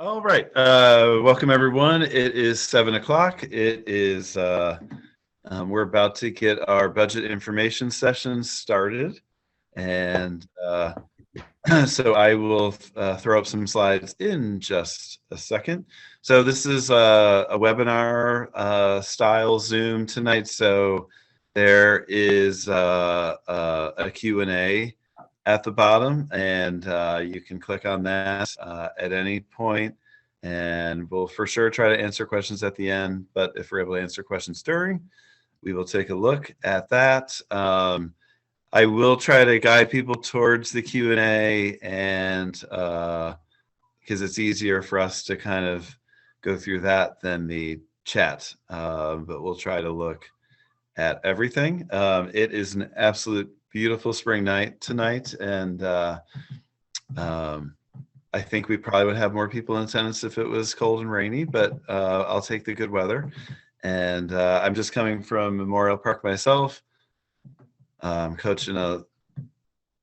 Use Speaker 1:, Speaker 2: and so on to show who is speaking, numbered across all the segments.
Speaker 1: All right. Welcome everyone. It is 7 o'clock. It is we're about to get our budget information session started. And so I will throw up some slides in just a second. So this is a webinar style Zoom tonight. So there is a Q&A at the bottom, and you can click on that at any point, and we'll for sure try to answer questions at the end. But if we're able to answer questions during, we will take a look at that. I will try to guide people towards the Q&A, and because it's easier for us to kind of go through that than the chat, but we'll try to look at everything. It is an absolute beautiful spring night tonight, and I think we probably would have more people in attendance if it was cold and rainy, but I'll take the good weather. And I'm just coming from Memorial Park myself. I'm coaching a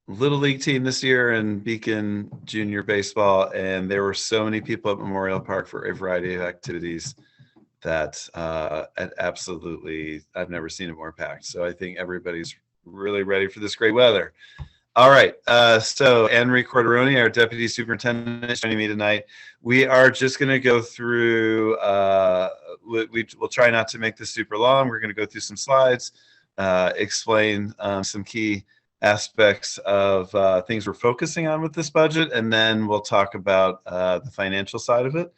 Speaker 1: little league team this year in Beacon Junior Baseball, and there were so many people at Memorial Park for a variety of activities that absolutely, I've never seen it more packed. So I think everybody's really ready for this great weather. All right, so Anne-Marie Corderoni, our Deputy Superintendent, is joining me tonight. We are just going to go through, we'll try not to make this super long. We're going to go through some slides, explain some key aspects of things we're focusing on with this budget, and then we'll talk about the financial side of it,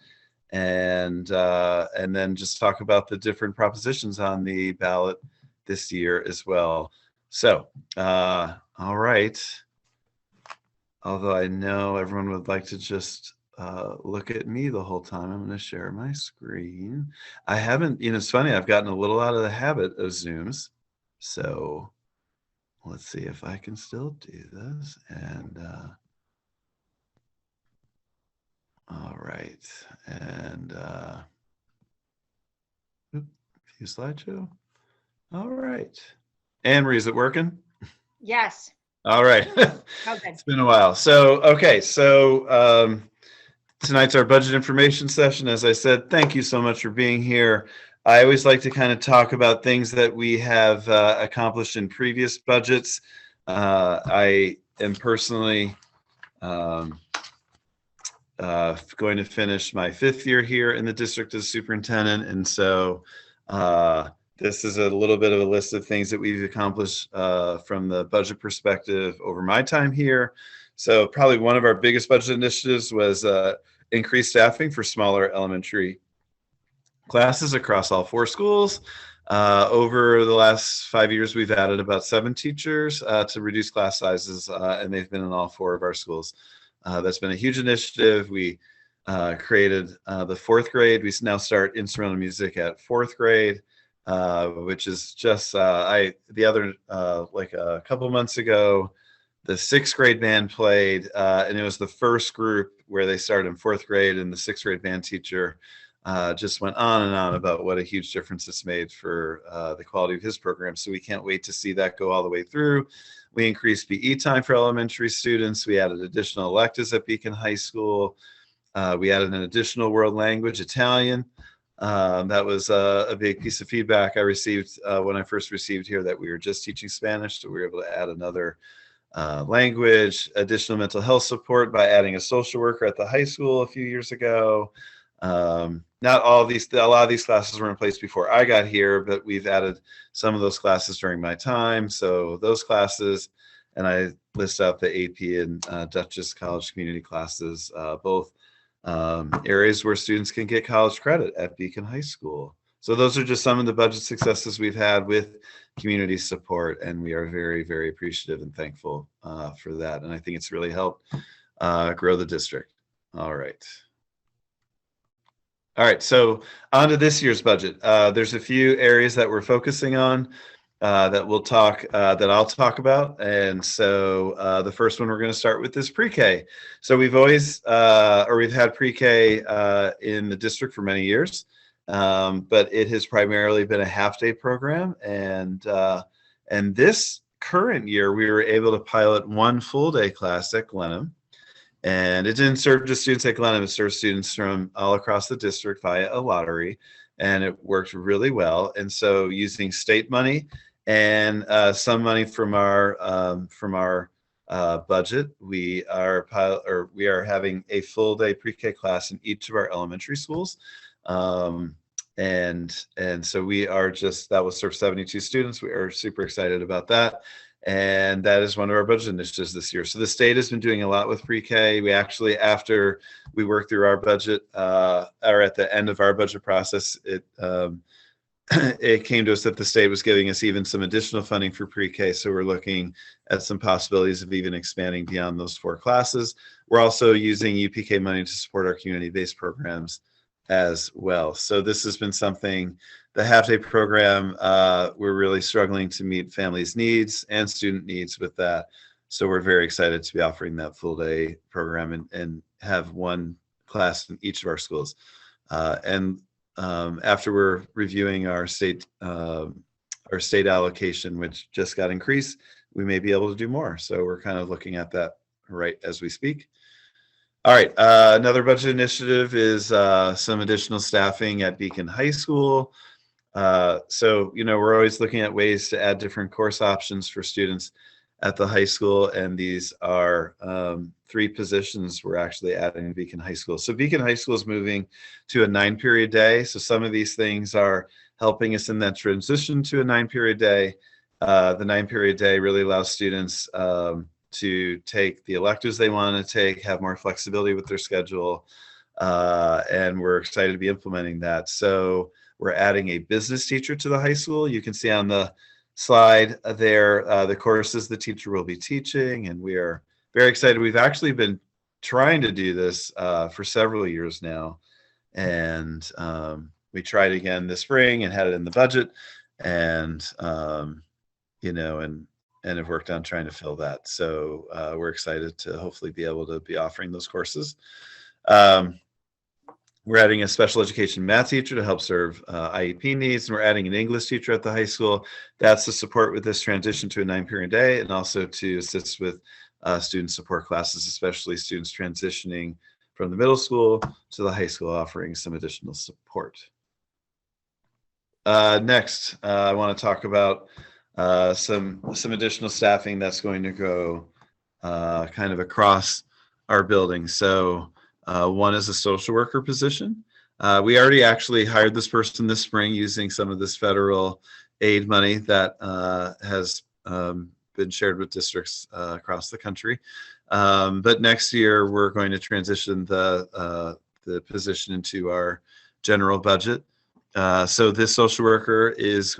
Speaker 1: and then just talk about the different propositions on the ballot this year as well. So, all right. Although I know everyone would like to just look at me the whole time, I'm going to share my screen. I haven't, it's funny, I've gotten a little out of the habit of Zooms. So let's see if I can still do this. And all right. And view slideshow. All right. Anne-Marie, is it working?
Speaker 2: Yes.
Speaker 1: All right.
Speaker 2: Okay.
Speaker 1: It's been a while. So, okay. So tonight's our budget information session. As I said, thank you so much for being here. I always like to kind of talk about things that we have accomplished in previous budgets. I am personally going to finish my 5th year here in the district as superintendent. And so this is a little bit of a list of things that we've accomplished from the budget perspective over my time here. So probably one of our biggest budget initiatives was increased staffing for smaller elementary classes across all 4 schools. Over the last 5 years, we've added about 7 teachers to reduce class sizes, and they've been in all 4 of our schools. That's been a huge initiative. We created the 4th grade. We now start instrumental music at 4th grade. Which is just like a couple months ago, the 6th grade band played, and it was the first group where they started in 4th grade, and the 6th grade band teacher just went on and on about what a huge difference it's made for the quality of his program. So we can't wait to see that go all the way through. We increased PE time for elementary students. We added additional electives at Beacon High School. We added an additional world language, Italian. That was a big piece of feedback I received when I first received here, that we were just teaching Spanish, so we were able to add another language, additional mental health support by adding a social worker at the high school a few years ago. Not all of these, a lot of these classes were in place before I got here, but we've added some of those classes during my time. So those classes, and I list out the AP and Dutchess College community classes, both areas where students can get college credit at Beacon High School. So those are just some of the budget successes we've had with community support, and we are very, very appreciative and thankful for that. And I think it's really helped grow the district. All right. All right, so on to this year's budget. There's a few areas that we're focusing on that we'll talk, that I'll talk about. And so the first one we're going to start with is pre-K. So we've always, we've had pre-K in the district for many years, but it has primarily been a half-day program. And this current year, we were able to pilot one full-day class at Glenham. And it didn't serve just students at Glenham, it served students from all across the district via a lottery, and it worked really well. And so using state money and some money from our budget, we are having a full day pre-K class in each of our elementary schools. And so that will serve 72 students. We are super excited about that. And that is one of our budget initiatives this year. So the state has been doing a lot with pre-K. We actually, after we worked through our budget, or at the end of our budget process, it came to us that the state was giving us even some additional funding for pre-K. So we're looking at some possibilities of even expanding beyond those 4 classes. We're also using UPK money to support our community-based programs as well. So this has been something, the half-day program, we're really struggling to meet families' needs and student needs with that. So we're very excited to be offering that full-day program and have one class in each of our schools. After we're reviewing our state allocation, which just got increased, we may be able to do more. So we're kind of looking at that right as we speak. All right, another budget initiative is some additional staffing at Beacon High School. So, we're always looking at ways to add different course options for students at the high school, and these are 3 positions we're actually adding to Beacon High School. So Beacon High School is moving to a 9-period day. So some of these things are helping us in that transition to a 9-period day. The 9-period day really allows students to take the electives they want to take, have more flexibility with their schedule, and we're excited to be implementing that. So we're adding a business teacher to the high school. You can see on the slide there the courses the teacher will be teaching, and we are very excited. We've actually been trying to do this for several years now, and we tried again this spring and had it in the budget, and and have worked on trying to fill that. So we're excited to hopefully be able to be offering those courses. We're adding a special education math teacher to help serve IEP needs, and we're adding an English teacher at the high school. That's to support with this transition to a 9-period day, and also to assist with student support classes, especially students transitioning from the middle school to the high school, offering some additional support. Next, I want to talk about some additional staffing that's going to go kind of across our building. So one is a social worker position. We already actually hired this person this spring using some of this federal aid money that has been shared with districts across the country. But next year we're going to transition the position into our general budget. So this social worker is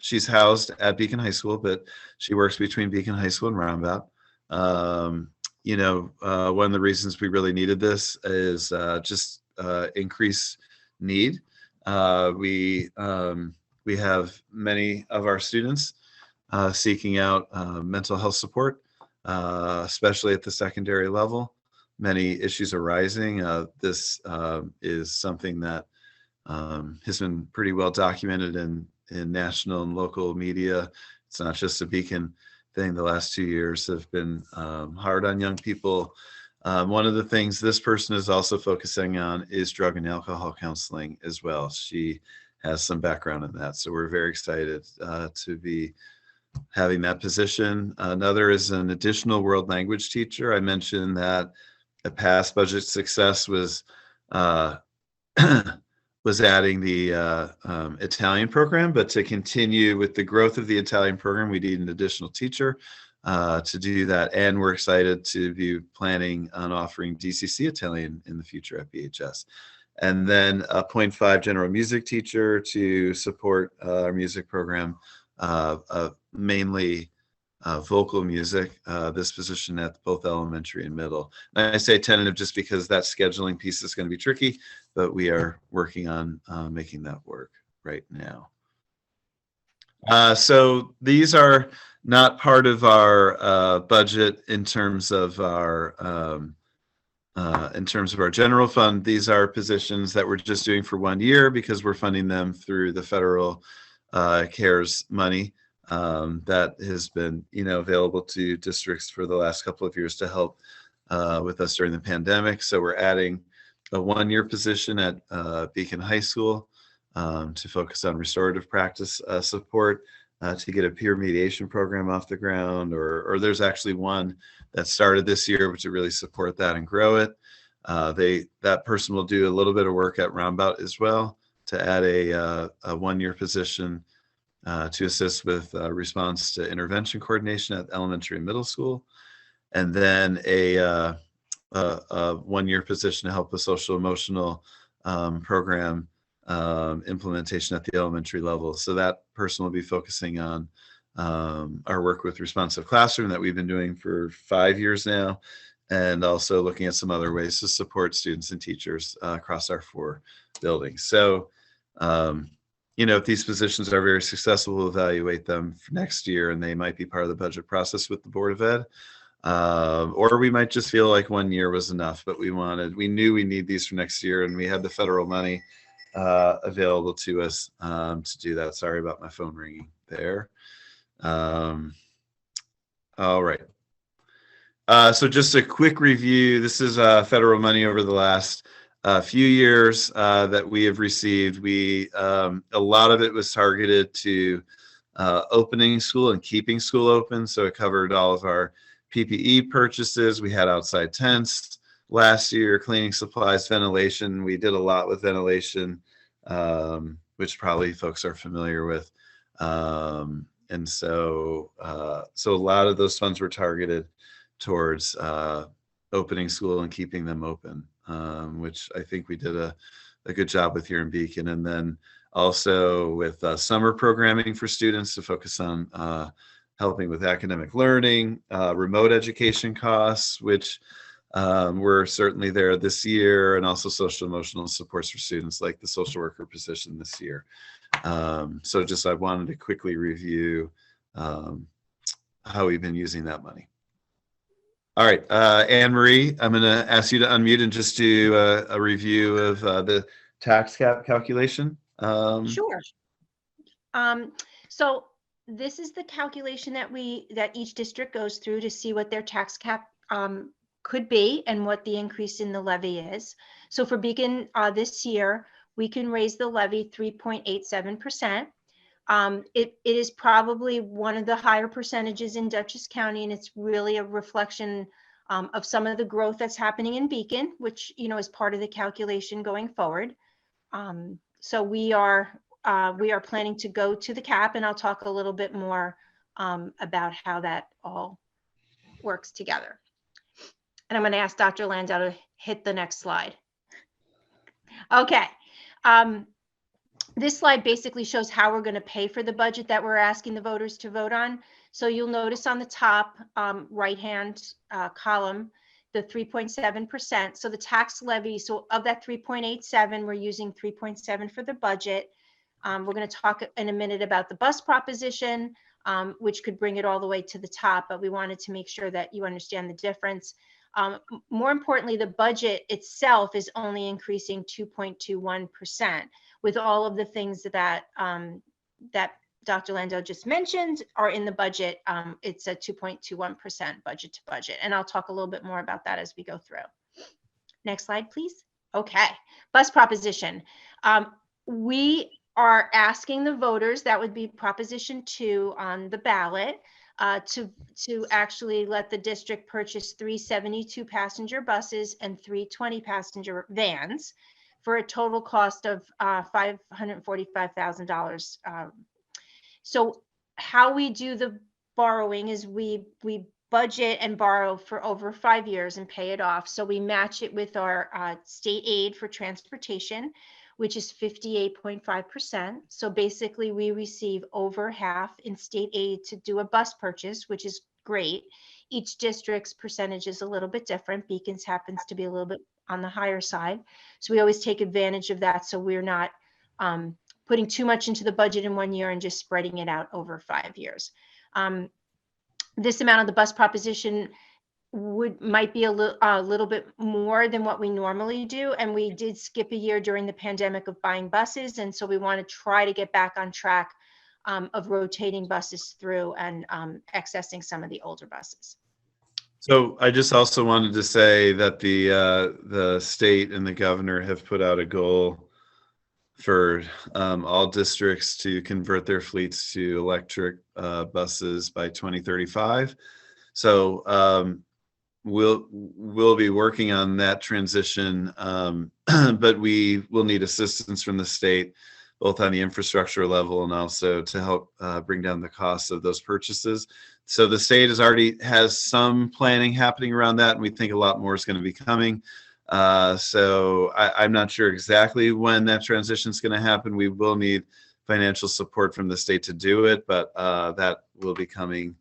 Speaker 1: she's housed at Beacon High School, but she works between Beacon High School and Roundabout. One of the reasons we really needed this is just increased need. We have many of our students seeking out mental health support, especially at the secondary level. Many issues are rising. This is something that has been pretty well documented in national and local media. It's not just a Beacon thing. The last 2 years have been hard on young people. One of the things this person is also focusing on is drug and alcohol counseling as well. She has some background in that. So we're very excited to be having that position. Another is an additional world language teacher. I mentioned that a past budget success was adding the Italian program, but to continue with the growth of the Italian program, we need an additional teacher to do that. And we're excited to be planning on offering DCC Italian in the future at BHS. And then a 0.5 general music teacher to support our music program, mainly vocal music, this position at both elementary and middle. And I say tentative just because that scheduling piece is going to be tricky, but we are working on making that work right now. So these are not part of our budget in terms of our general fund. These are positions that we're just doing for 1 year because we're funding them through the federal CARES money. that has been, available to districts for the last couple of years to help with us during the pandemic. So we're adding a one-year position at Beacon High School to focus on restorative practice support to get a peer mediation program off the ground, or there's actually one that started this year, which to really support that and grow it. That person will do a little bit of work at Roundabout as well to add a one-year position to assist with response to intervention coordination at elementary and middle school, and then a one-year position to help with social emotional program implementation at the elementary level. So that person will be focusing on our work with responsive classroom that we've been doing for 5 years now, and also looking at some other ways to support students and teachers across our 4 buildings. So, if these positions are very successful, we'll evaluate them for next year, and they might be part of the budget process with the Board of Ed. Or we might just feel like 1 year was enough, but we knew we need these for next year, and we had the federal money available to us to do that. Sorry about my phone ringing there. All right. So just a quick review. This is federal money over the last few years that we have received. A lot of it was targeted to opening school and keeping school open. So it covered all of our PPE purchases. We had outside tents last year, cleaning supplies, ventilation. We did a lot with ventilation, which probably folks are familiar with. And so a lot of those funds were targeted towards opening school and keeping them open, which I think we did a good job with here in Beacon. And then also with summer programming for students to focus on helping with academic learning, remote education costs, which were certainly there this year, and also social emotional supports for students like the social worker position this year. So I wanted to quickly review how we've been using that money. All right, Anne Marie, I'm going to ask you to unmute and just do a review of the tax cap calculation.
Speaker 2: Sure. So this is the calculation that each district goes through to see what their tax cap could be and what the increase in the levy is. So for Beacon this year, we can raise the levy 3.87%. It is probably one of the higher percentages in Dutchess County, and it's really a reflection of some of the growth that's happening in Beacon, which is part of the calculation going forward. So we are planning to go to the cap, and I'll talk a little bit more about how that all works together. And I'm going to ask Dr. Landau to hit the next slide. Okay. This slide basically shows how we're going to pay for the budget that we're asking the voters to vote on. So you'll notice on the top right-hand column, the 3.7%. So the tax levy, so of that 3.87, we're using 3.7 for the budget. We're going to talk in a minute about the bus proposition, which could bring it all the way to the top, but we wanted to make sure that you understand the difference. More importantly, the budget itself is only increasing 2.21%. With all of the things that Dr. Landau just mentioned are in the budget. It's a 2.21% budget to budget. And I'll talk a little bit more about that as we go through. Next slide, please. Okay, bus proposition. We are asking the voters, that would be Proposition 2 on the ballot, to actually let the district purchase 3 72 passenger buses and 3 20 passenger vans for a total cost of $545,000. So how we do the borrowing is we budget and borrow for over 5 years and pay it off. So we match it with our state aid for transportation, which is 58.5%. So basically we receive over half in state aid to do a bus purchase, which is great. Each district's percentage is a little bit different. Beacon's happens to be a little bit on the higher side. So we always take advantage of that. So we're not putting too much into the budget in 1 year and just spreading it out over 5 years. This amount of the bus proposition might be a little bit more than what we normally do. And we did skip a year during the pandemic of buying buses. And so we want to try to get back on track of rotating buses through and accessing some of the older buses.
Speaker 1: So I just also wanted to say that the state and the governor have put out a goal for all districts to convert their fleets to electric buses by 2035. So we'll be working on that transition, but we will need assistance from the state, both on the infrastructure level and also to help bring down the cost of those purchases. So the state has some planning happening around that, and we think a lot more is going to be coming. So I'm not sure exactly when that transition is going to happen. We will need financial support from the state to do it, but that will be coming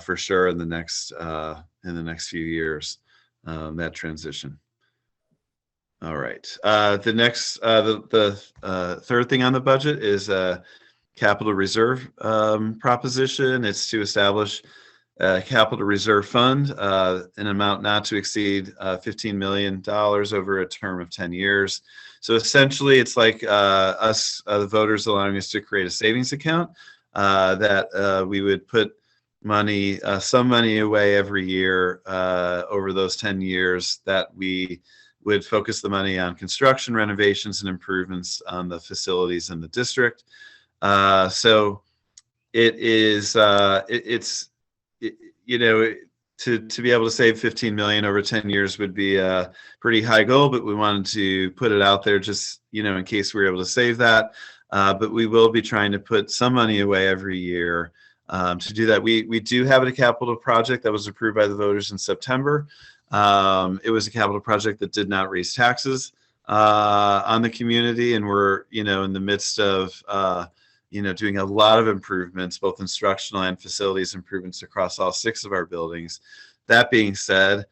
Speaker 1: for sure in the next few years. That transition. All right. The next, the third thing on the budget is a capital reserve proposition. It's to establish a capital reserve fund, an amount not to exceed $15 million over a term of 10 years. So essentially, it's like us, the voters, allowing us to create a savings account that we would put money, some money away every year over those 10 years, that we would focus the money on construction, renovations, and improvements on the facilities in the district. So it is, to be able to save 15 million over 10 years would be a pretty high goal, but we wanted to put it out there just, in case we were able to save that. But we will be trying to put some money away every year to do that. We do have a capital project that was approved by the voters in September. It was a capital project that did not raise taxes on the community, and we're in the midst of doing a lot of improvements, both instructional and facilities improvements across all 6 of our buildings. That being said,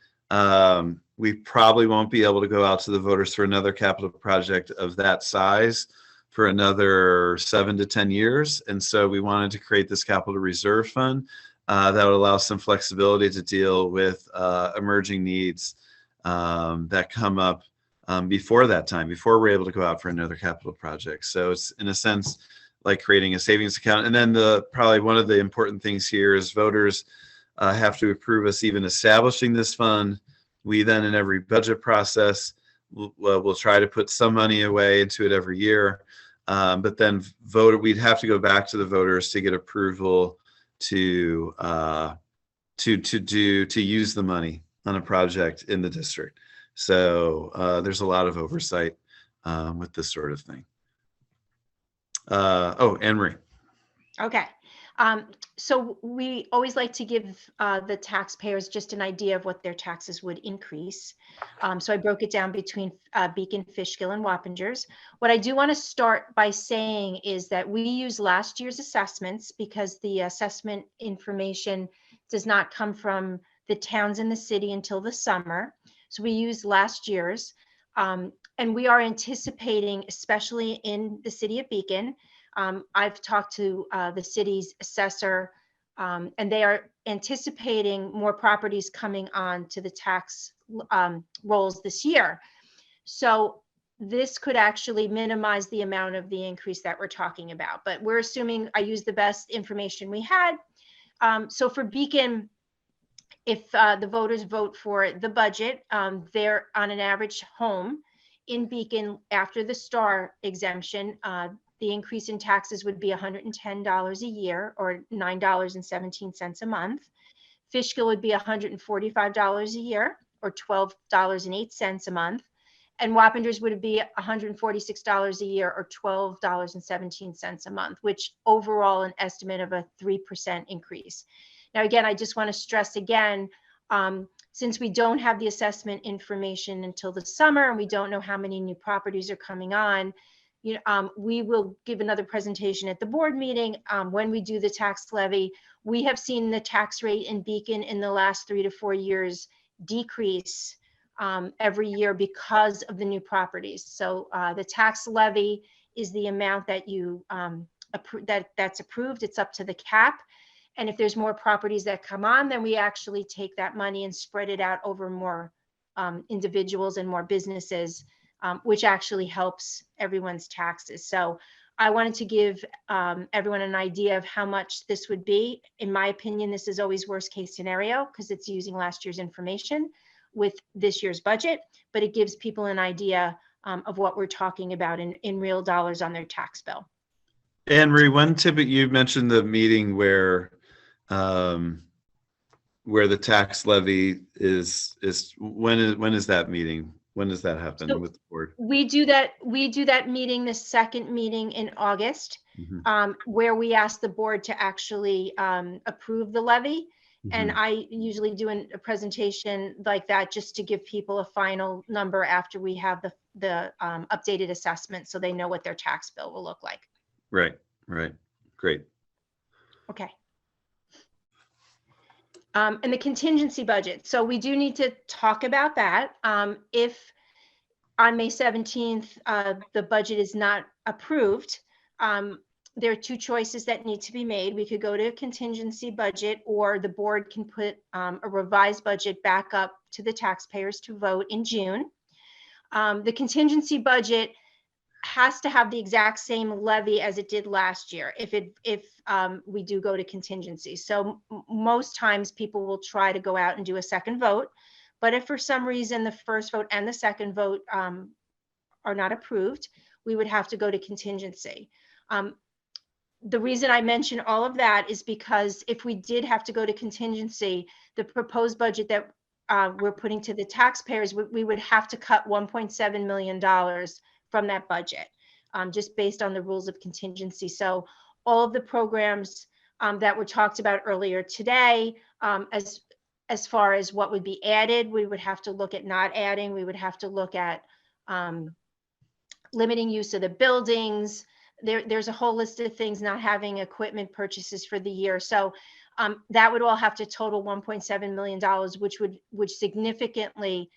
Speaker 1: we probably won't be able to go out to the voters for another capital project of that size for another 7 to 10 years. And so we wanted to create this capital reserve fund that would allow some flexibility to deal with emerging needs that come up before that time, before we're able to go out for another capital project. So it's, in a sense, like creating a savings account. And then probably one of the important things here is voters have to approve us even establishing this fund. We then, in every budget process, we'll try to put some money away into it every year. But then we'd have to go back to the voters to get approval to use the money on a project in the district. So there's a lot of oversight with this sort of thing. Anne Marie.
Speaker 2: Okay. So we always like to give the taxpayers just an idea of what their taxes would increase. So I broke it down between Beacon, Fishkill, and Wappingers. What I do want to start by saying is that we use last year's assessments because the assessment information does not come from the towns in the city until the summer. So we use last year's. And we are anticipating, especially in the city of Beacon, I've talked to the city's assessor, and they are anticipating more properties coming on to the tax rolls this year. So this could actually minimize the amount of the increase that we're talking about. But we're assuming I used the best information we had. So for Beacon, if the voters vote for the budget, they're on an average home in Beacon after the STAR exemption. The increase in taxes would be $110 a year, or $9.17 a month. Fishkill would be $145 a year, or $12.08 a month. And Wappingers would be $146 a year, or $12.17 a month, which overall an estimate of a 3% increase. Now, again, I just want to stress again, since we don't have the assessment information until the summer, and we don't know how many new properties are coming on, we will give another presentation at the board meeting when we do the tax levy. We have seen the tax rate in Beacon in the last 3 to 4 years decrease every year because of the new properties. So the tax levy is the amount that you that's approved. It's up to the cap. And if there's more properties that come on, then we actually take that money and spread it out over more individuals and more businesses, which actually helps everyone's taxes. So I wanted to give everyone an idea of how much this would be. In my opinion, this is always worst case scenario because it's using last year's information with this year's budget, but it gives people an idea of what we're talking about in real dollars on their tax bill.
Speaker 1: Anne Marie, you mentioned the meeting where the tax levy is when is that meeting? When does that happen
Speaker 2: So
Speaker 1: with the board?
Speaker 2: we do that meeting, the second meeting in August, where we ask the board to actually approve the levy. And I usually do a presentation like that just to give people a final number after we have the updated assessment so they know what their tax bill will look like.
Speaker 1: Right. Great.
Speaker 2: Okay. And the contingency budget. So we do need to talk about that. If on May 17th, the budget is not approved, there are two choices that need to be made. We could go to a contingency budget, or the board can put a revised budget back up to the taxpayers to vote in June. The contingency budget has to have the exact same levy as it did last year if we do go to contingency. So most times people will try to go out and do a second vote, but if for some reason the first vote and the second vote are not approved, we would have to go to contingency. The reason I mention all of that is because if we did have to go to contingency, the proposed budget that we're putting to the taxpayers, we would have to cut $1.7 million from that budget, just based on the rules of contingency. So all of the programs that were talked about earlier today, as far as what would be added, we would have to look at not adding. We would have to look at limiting use of the buildings. There's a whole list of things, not having equipment purchases for the year. So that would all have to total $1.7 million, which significantly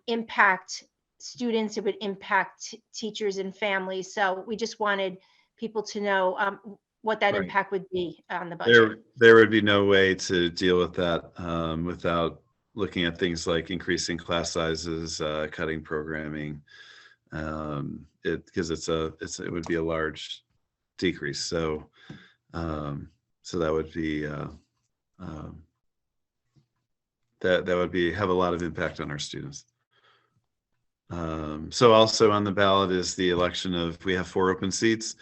Speaker 2: impact students. It would impact teachers and families. So we just wanted people to know what that impact would be on the budget.
Speaker 1: There would be no way to deal with that without looking at things like increasing class sizes, cutting programming, because it would be a large decrease. So that would be that would have a lot of impact on our students. So also on the ballot is the election of, we have 4 open seats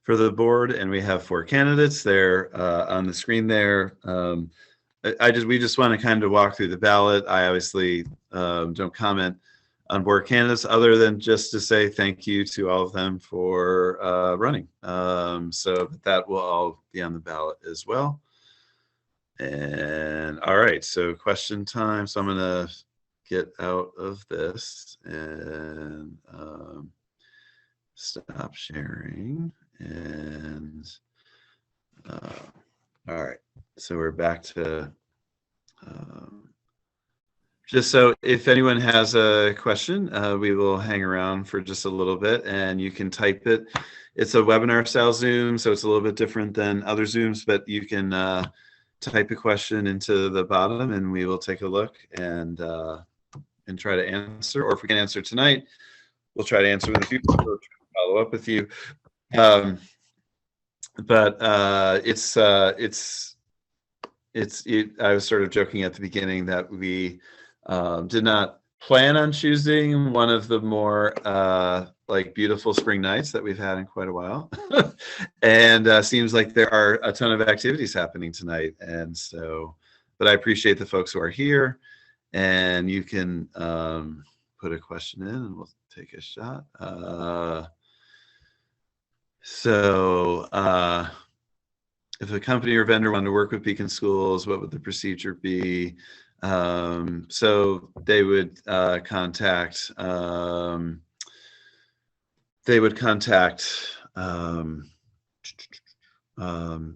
Speaker 1: for the board, and we have 4 candidates there on the screen there. We just want to kind of walk through the ballot. I obviously don't comment on board candidates other than just to say thank you to all of them for running. So that will all be on the ballot as well. And all right, so question time. So I'm going to get out of this and stop sharing. And all right, so we're back to just so if anyone has a question, we will hang around for just a little bit and you can type it. It's a webinar style Zoom, so it's a little bit different than other Zooms, but you can type a question into the bottom and we will take a look and try to answer. Or if we can answer tonight, we'll try to answer in the future or follow up with you. I was sort of joking at the beginning that we did not plan on choosing one of the more like beautiful spring nights that we've had in quite a while. And seems like there are a ton of activities happening tonight. And so, but I appreciate the folks who are here, and you can put a question in and we'll take a shot. If a company or vendor wanted to work with Beacon Schools, what would the procedure be? So they would contact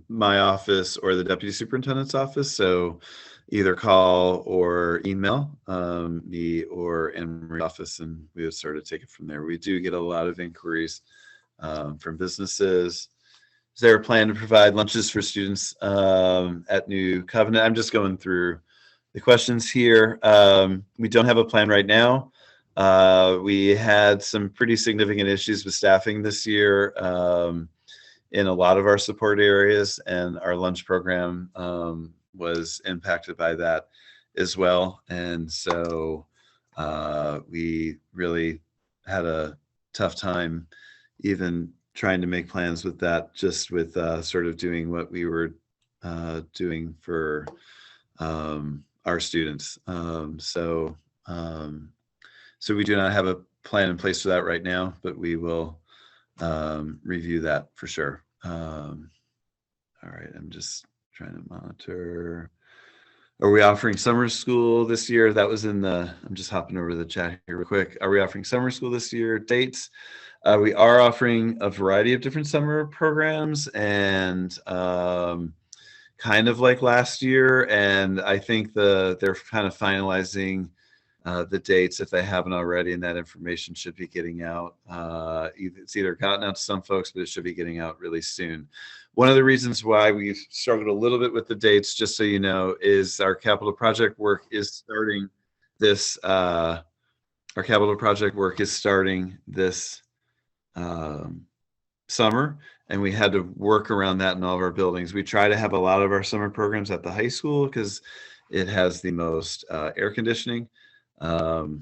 Speaker 1: my office or the deputy superintendent's office. So either call or email me or Anne Marie's office, and we would sort of take it from there. We do get a lot of inquiries from businesses. Is there a plan to provide lunches for students at New Covenant? I'm just going through the questions here. We don't have a plan right now. We had some pretty significant issues with staffing this year in a lot of our support areas, and our lunch program was impacted by that as well. And so we really had a tough time even trying to make plans with that, just with sort of doing what we were doing for our students. So we do not have a plan in place for that right now, but we will review that for sure. All right, I'm just trying to monitor. Are we offering summer school this year? That was in the, I'm just hopping over the chat here real quick. Are we offering summer school this year? Dates? We are offering a variety of different summer programs, and kind of like last year. And I think they're kind of finalizing the dates if they haven't already, and that information should be getting out. It's either gotten out to some folks, but it should be getting out really soon. One of the reasons why we've struggled a little bit with the dates, just so you know, is our capital project work is starting this. Our capital project work is starting this summer, and we had to work around that in all of our buildings. We try to have a lot of our summer programs at the high school because it has the most air conditioning. But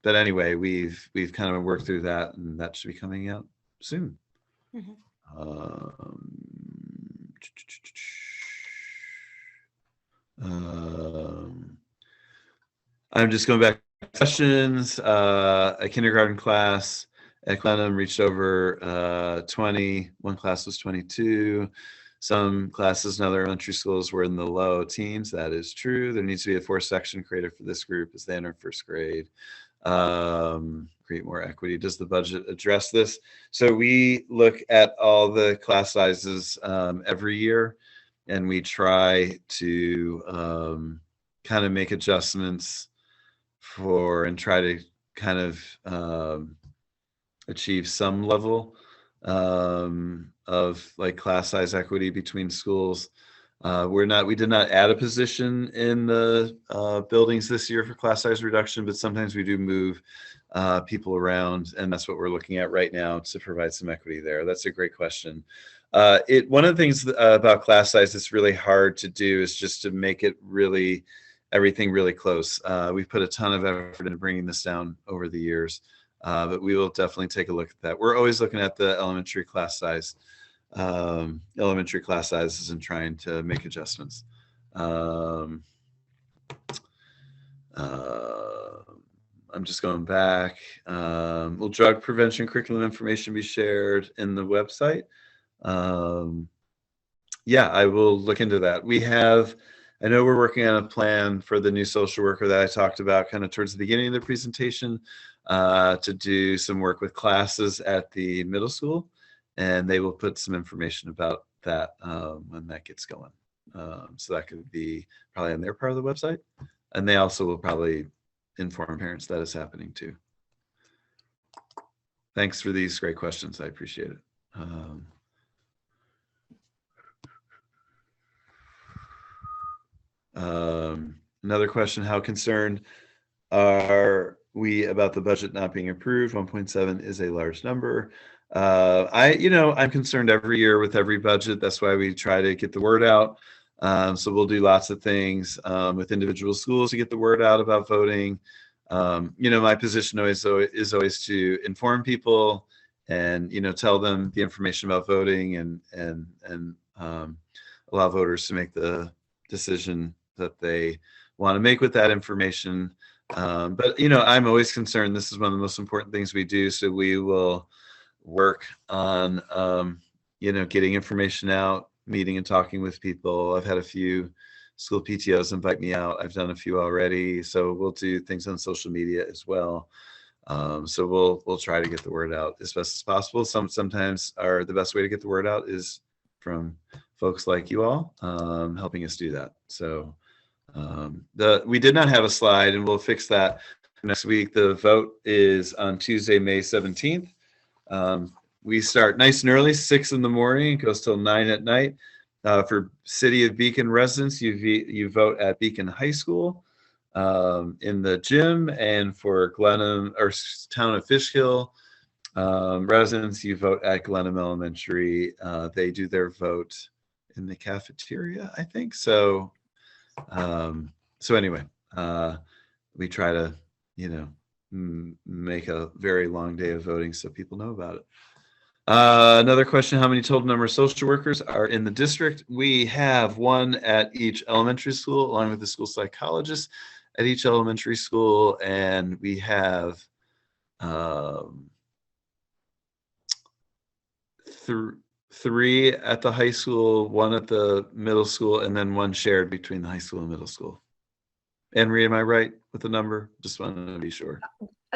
Speaker 1: anyway, we've kind of worked through that, and that should be coming out soon.
Speaker 2: Mhm.
Speaker 1: I'm just going back to questions. A kindergarten class at Glenham reached over 20. One class was 22. Some classes in other elementary schools were in the low teens. That is true. There needs to be a 4-section created for this group as they enter first grade. Create more equity. Does the budget address this? So we look at all the class sizes every year, and we try to kind of make adjustments for and try to kind of achieve some level of like class size equity between schools. We did not add a position in the buildings this year for class size reduction, but sometimes we do move people around, and that's what we're looking at right now to provide some equity there. That's a great question. One of the things about class size that's really hard to do is just to make it really, everything really close. We've put a ton of effort into bringing this down over the years, but we will definitely take a look at that. We're always looking at the elementary class sizes and trying to make adjustments. I'm just going back. Will drug prevention curriculum information be shared in the website? Yeah, I will look into that. I know we're working on a plan for the new social worker that I talked about kind of towards the beginning of the presentation to do some work with classes at the middle school, and they will put some information about that when that gets going. So that could be probably on their part of the website, and they also will probably inform parents that is happening too. Thanks for these great questions. I appreciate it. Another question: how concerned are we about the budget not being approved? 1.7 is a large number. I'm concerned every year with every budget. That's why we try to get the word out. So we'll do lots of things with individual schools to get the word out about voting. My position is always to inform people and tell them the information about voting and allow voters to make the decision that they want to make with that information. But I'm always concerned. This is one of the most important things we do. So we will work on getting information out, meeting and talking with people. I've had a few school PTOs invite me out. I've done a few already. So we'll do things on social media as well. So we'll try to get the word out as best as possible. Sometimes the best way to get the word out is from folks like you all helping us do that. So we did not have a slide, and we'll fix that next week. The vote is on Tuesday, May 17th. We start nice and early, 6 in the morning. It goes till 9 at night. For City of Beacon residents, you vote at Beacon High School. in the gym, and for Glenham or town of Fishkill residents, you vote at Glenham Elementary. They do their vote in the cafeteria, I think. So, so anyway, we try to, make a very long day of voting so people know about it. Another question, how many total number of social workers are in the district? We have one at each elementary school, along with the school psychologist at each elementary school, and we have three at the high school, one at the middle school, and then one shared between the high school and middle school. Anne Marie, am I right with the number? Just wanted to be sure.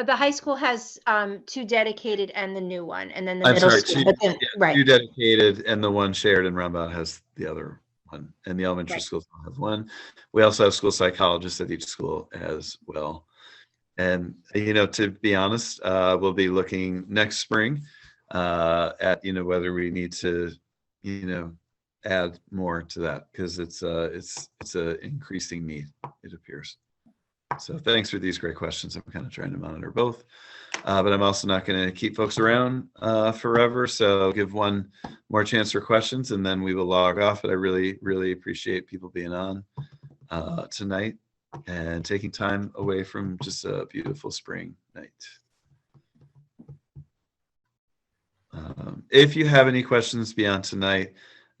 Speaker 2: The high school has 2 dedicated and the new one, and then the
Speaker 1: I'm
Speaker 2: middle
Speaker 1: sorry,
Speaker 2: school.
Speaker 1: 2
Speaker 2: Right.
Speaker 1: dedicated, and the one shared in Roundabout has the other one, and the elementary
Speaker 2: Right.
Speaker 1: schools have one. We also have school psychologists at each school as well. And, to be honest, we'll be looking next spring at, whether we need to, add more to that, because it's a increasing need, it appears. So thanks for these great questions. I'm kind of trying to monitor both, but I'm also not going to keep folks around forever. So I'll give one more chance for questions, and then we will log off. But I really, really appreciate people being on tonight and taking time away from just a beautiful spring night. If you have any questions beyond tonight,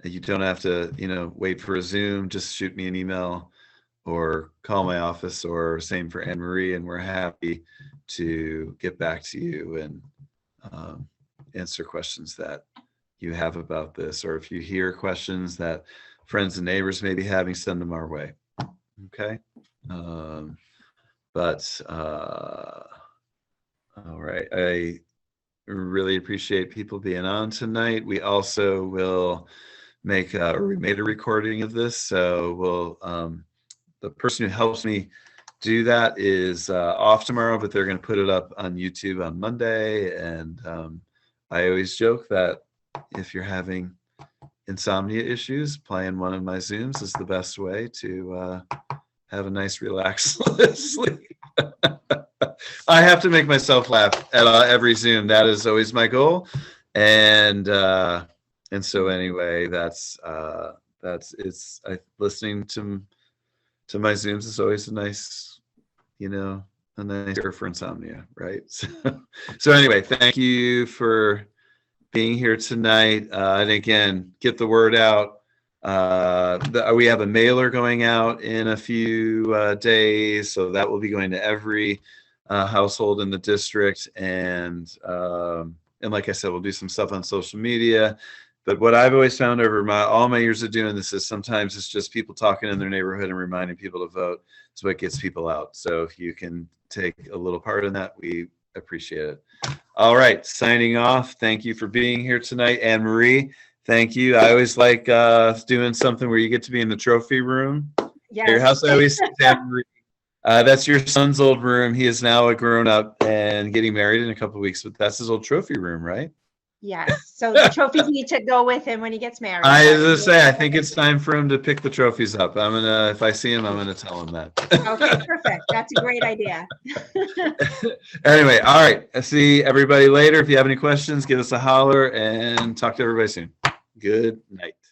Speaker 1: you don't have to, wait for a Zoom. Just shoot me an email or call my office, or same for Anne Marie, and we're happy to get back to you and answer questions that you have about this, or if you hear questions that friends and neighbors may be having, send them our way. Okay. All right. I really appreciate people being on tonight. We also will make we made a recording of this, so we'll the person who helps me do that is off tomorrow, but they're going to put it up on YouTube on Monday. And I always joke that if you're having insomnia issues, playing one of my Zooms is the best way to have a nice relaxed sleep. I have to make myself laugh at every Zoom. That is always my goal. And so anyway, listening to my Zooms is always a nice, a nice cure for insomnia, right? So anyway, thank you for being here tonight. And again, get the word out. We have a mailer going out in a few days, so that will be going to every household in the district. And like I said, we'll do some stuff on social media. But what I've always found over all my years of doing this is sometimes it's just people talking in their neighborhood and reminding people to vote. It's what gets people out. So if you can take a little part in that, we appreciate it. All right, signing off. Thank you for being here tonight. Anne Marie, thank you. I always like doing something where you get to be in the trophy room.
Speaker 2: Yes.
Speaker 1: At your house, I always say, Anne Marie, that's your son's old room. He is now a grown up and getting married in a couple of weeks, but that's his old trophy room, right?
Speaker 2: Yes. So the trophies need to go with him when he gets married.
Speaker 1: I think it's time for him to pick the trophies up. If I see him, I'm gonna tell him that.
Speaker 2: Okay, perfect. That's a great idea.
Speaker 1: Anyway, all right. I'll see everybody later. If you have any questions, give us a holler, and talk to everybody soon. Good night.